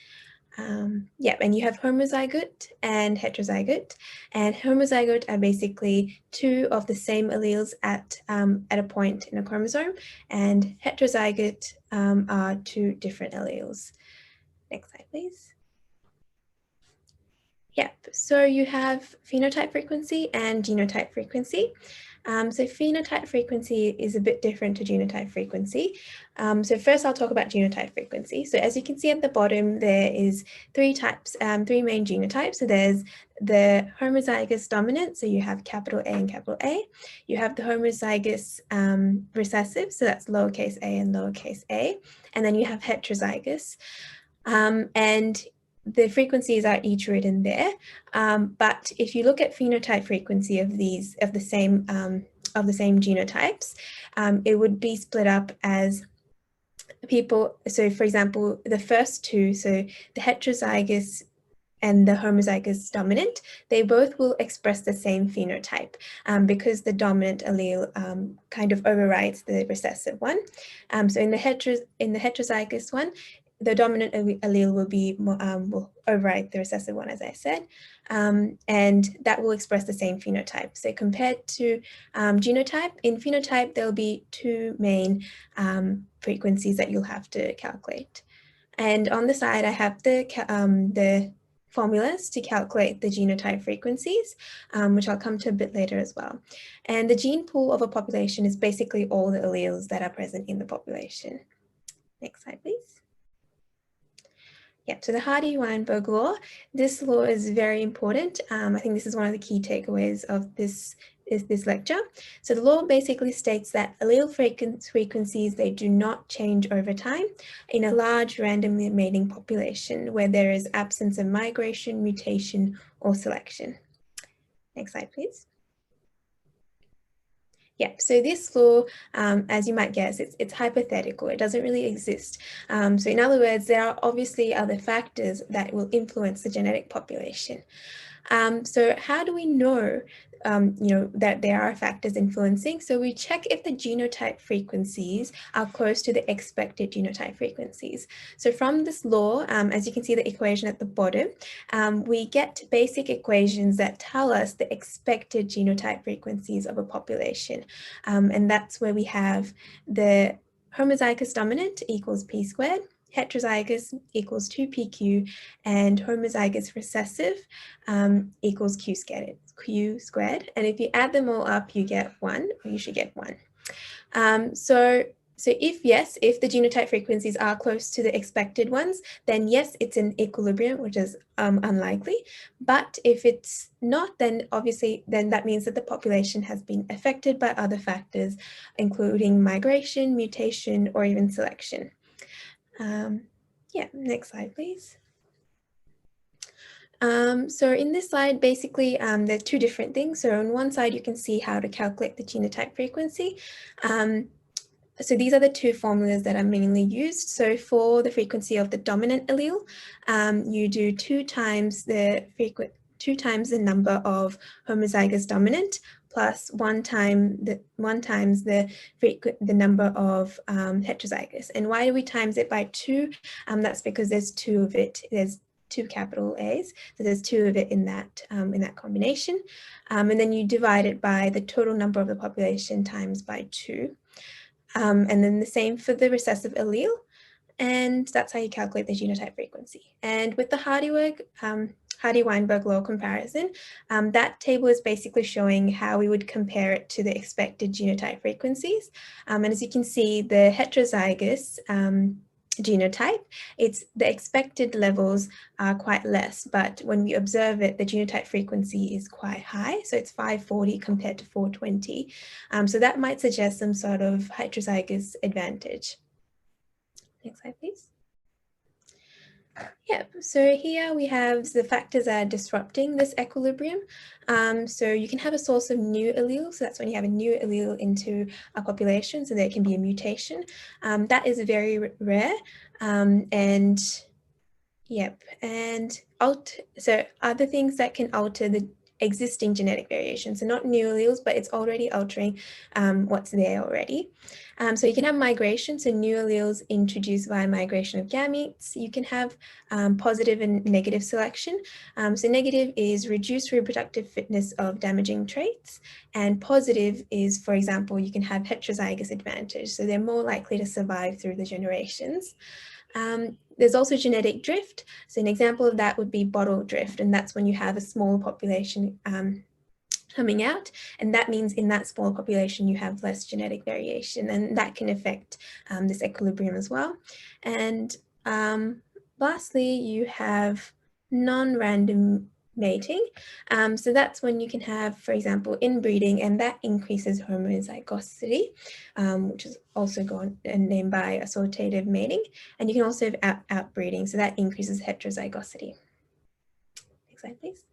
Yeah, and you have homozygote and heterozygote, and homozygote are basically 2 of the same alleles at a point in a chromosome, and heterozygote are 2 different alleles. Next slide, please. Yep, so you have phenotype frequency and genotype frequency. So phenotype frequency is a bit different to genotype frequency. So first I'll talk about genotype frequency. So as you can see at the bottom, there is 3 main genotypes. So there's the homozygous dominant, so you have capital A and capital A. You have the homozygous recessive, so that's lowercase a and lowercase a. And then you have heterozygous. And the frequencies are each written there, but if you look at phenotype frequency of the same genotypes, it would be split up as people. So, for example, the first 2, so the heterozygous and the homozygous dominant, they both will express the same phenotype because the dominant allele kind of overrides the recessive one. So in the heterozygous one, the dominant allele will override the recessive one, as I said, and that will express the same phenotype. So compared to genotype, in phenotype, there'll be 2 main frequencies that you'll have to calculate. And on the side, I have the formulas to calculate the genotype frequencies, which I'll come to a bit later as well. And the gene pool of a population is basically all the alleles that are present in the population. Next slide, please. Yeah, so the Hardy-Weinberg law, this law is very important. I think this is one of the key takeaways of this lecture. So the law basically states that allele frequencies, they do not change over time in a large randomly mating population where there is absence of migration, mutation, or selection. Next slide, please. Yeah, so this law, as you might guess, it's hypothetical. It doesn't really exist. So in other words, there are obviously other factors that will influence the genetic population. So how do we know, that there are factors influencing? So we check if the genotype frequencies are close to the expected genotype frequencies. So from this law, as you can see the equation at the bottom, we get basic equations that tell us the expected genotype frequencies of a population. And that's where we have the homozygous dominant equals p squared, heterozygous equals 2pq, and homozygous recessive equals q squared. And if you add them all up, you get 1, or you should get 1. So if the genotype frequencies are close to the expected ones, then yes, it's in equilibrium, which is unlikely. But if it's not, then obviously, then that means that the population has been affected by other factors, including migration, mutation, or even selection. Yeah, next slide, please. So in this slide, basically, there are two different things. So on one side, you can see how to calculate the genotype frequency. So these are the two formulas that are mainly used. So for the frequency of the dominant allele, you do 2 times the number of homozygous dominant plus 1 times the number of heterozygous. And why do we times it by 2? That's because there's 2 of it. There's 2 capital A's, so there's 2 of it in that combination. And then you divide it by the total number of the population times by 2. And then the same for the recessive allele, and that's how you calculate the genotype frequency. And with the Hardy-Weinberg law comparison, that table is basically showing how we would compare it to the expected genotype frequencies. And as you can see, the heterozygous genotype, the expected levels are quite less, but when we observe it, the genotype frequency is quite high. So it's 540 compared to 420. So that might suggest some sort of heterozygous advantage. Next slide, please. Yeah, so here we have the factors that are disrupting this equilibrium. So you can have a source of new alleles. So that's when you have a new allele into a population, so there can be a mutation. That is very rare. So other things that can alter the existing genetic variation. So not new alleles, but it's already altering what's there already. So you can have migration, so new alleles introduced via migration of gametes. You can have positive and negative selection. So negative is reduced reproductive fitness of damaging traits, and positive is, for example, you can have heterozygous advantage. So they're more likely to survive through the generations. There's also genetic drift. So an example of that would be bottle drift, and that's when you have a small population coming out, and that means in that small population you have less genetic variation, and that can affect this equilibrium as well. And lastly, you have non-random mating. So that's when you can have, for example, inbreeding, and that increases homozygosity, which is also named by associative mating. And you can also have outbreeding, so that increases heterozygosity. Next slide, please.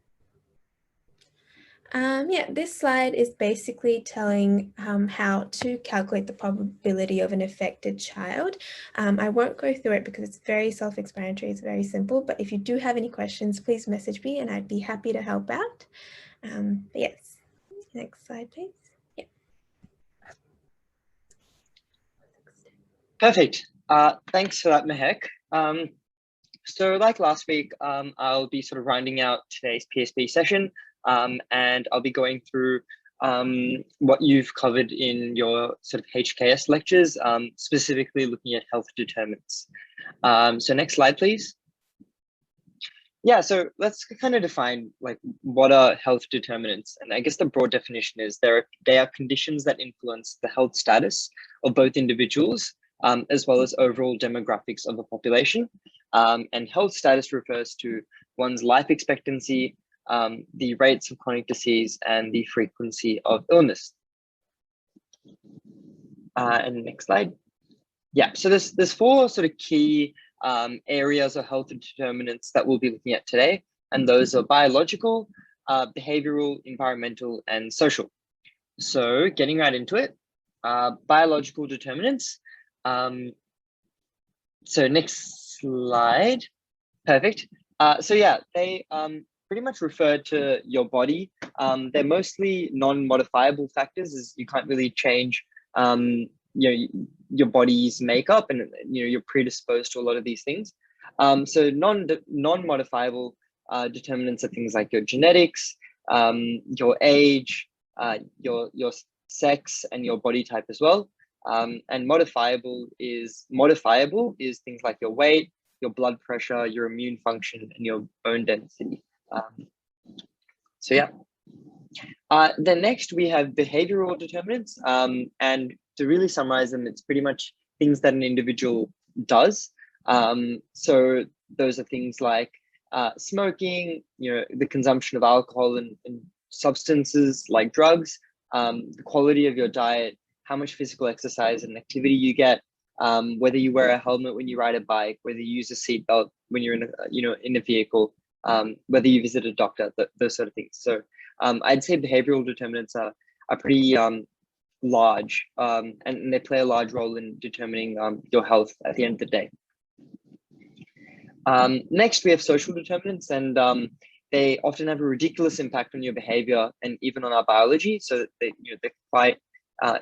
Yeah, this slide is basically telling how to calculate the probability of an affected child. I won't go through it because it's very self-explanatory, it's very simple, but if you do have any questions, please message me and I'd be happy to help out. But yes, next slide, please. Yeah. Perfect. Thanks for that, Mehek. So like last week, I'll be sort of rounding out today's PSP session. And I'll be going through what you've covered in your sort of HKS lectures, specifically looking at health determinants. So next slide, please. Yeah, so let's kind of define like what are health determinants. And I guess the broad definition is they are conditions that influence the health status of both individuals as well as overall demographics of a population. And health status refers to one's life expectancy, the rates of chronic disease, and the frequency of illness. And next slide. Yeah, so there's four sort of key areas of health determinants that we'll be looking at today, and those are biological, behavioral, environmental, and social. So getting right into it, biological determinants. So next slide, perfect. So yeah, they pretty much refer to your body. They're mostly non-modifiable factors, as you can't really change your body's makeup, and you're predisposed to a lot of these things. So non-modifiable determinants are things like your genetics, your age, your sex, and your body type as well. And modifiable is things like your weight, your blood pressure, your immune function, and your bone density. So yeah. Then next we have behavioral determinants, and to really summarize them, it's pretty much things that an individual does. So those are things like smoking, the consumption of alcohol and substances like drugs, the quality of your diet, how much physical exercise and activity you get, whether you wear a helmet when you ride a bike, whether you use a seatbelt when you're in a vehicle, whether you visit a doctor, those sort of things. So I'd say behavioral determinants are pretty large, and they play a large role in determining your health at the end of the day. Next, we have social determinants, and they often have a ridiculous impact on your behavior and even on our biology. So they're quite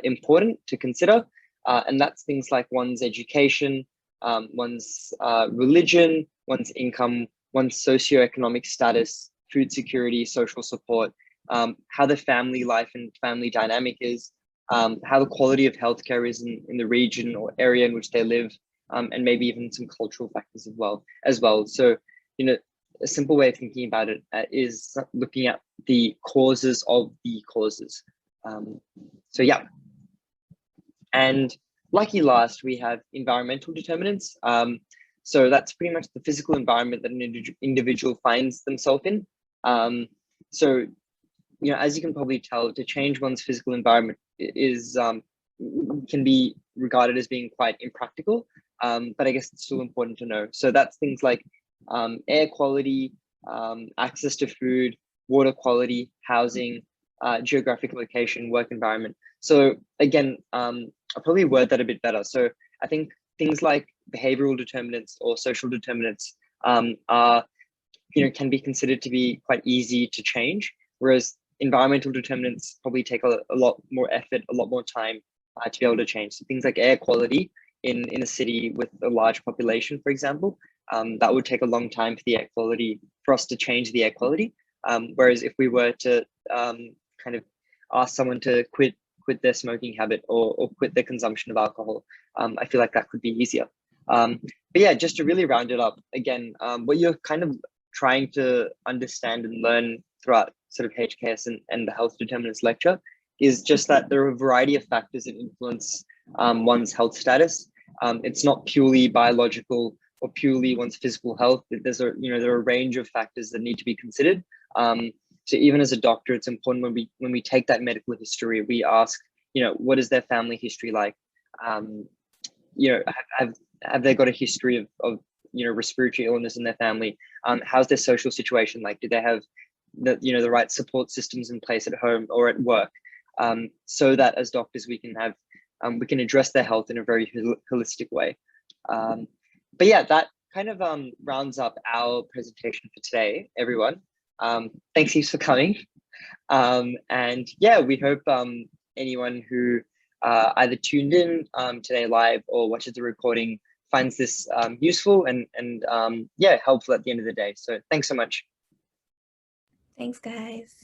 important to consider, and that's things like one's education, one's religion, one's income, one's socioeconomic status, food security, social support, how the family life and family dynamic is, how the quality of healthcare is in the region or area in which they live, and maybe even some cultural factors as well. So, a simple way of thinking about it is looking at the causes of the causes. So yeah. And lucky last, we have environmental determinants. So that's pretty much the physical environment that an individual finds themselves in. So, as you can probably tell, to change one's physical environment can be regarded as being quite impractical, but I guess it's still important to know. So that's things like air quality, access to food, water quality, housing, geographic location, work environment. So again, I'll probably word that a bit better. So I think things like behavioral determinants or social determinants can be considered to be quite easy to change, whereas environmental determinants probably take a lot more effort, a lot more time to be able to change. So things like air quality in a city with a large population, for example, that would take a long time for us to change the air quality. Whereas if we were to kind of ask someone to quit their smoking habit or quit their consumption of alcohol, I feel like that could be easier. But yeah, just to really round it up, again, what you're kind of trying to understand and learn throughout sort of HKS and the health determinants lecture is just that there are a variety of factors that influence one's health status. It's not purely biological or purely one's physical health. There are a range of factors that need to be considered. So even as a doctor, it's important when we take that medical history, we ask, what is their family history like? Have they got a history of respiratory illness in their family? How's their social situation like? Do they have the right support systems in place at home or at work? So that as doctors we can address their health in a very holistic way. But yeah, that kind of rounds up our presentation for today, everyone. Thanks heaps for coming. And yeah, we hope anyone who either tuned in today live or watches the recording finds this useful and helpful at the end of the day. So thanks so much. Thanks, guys.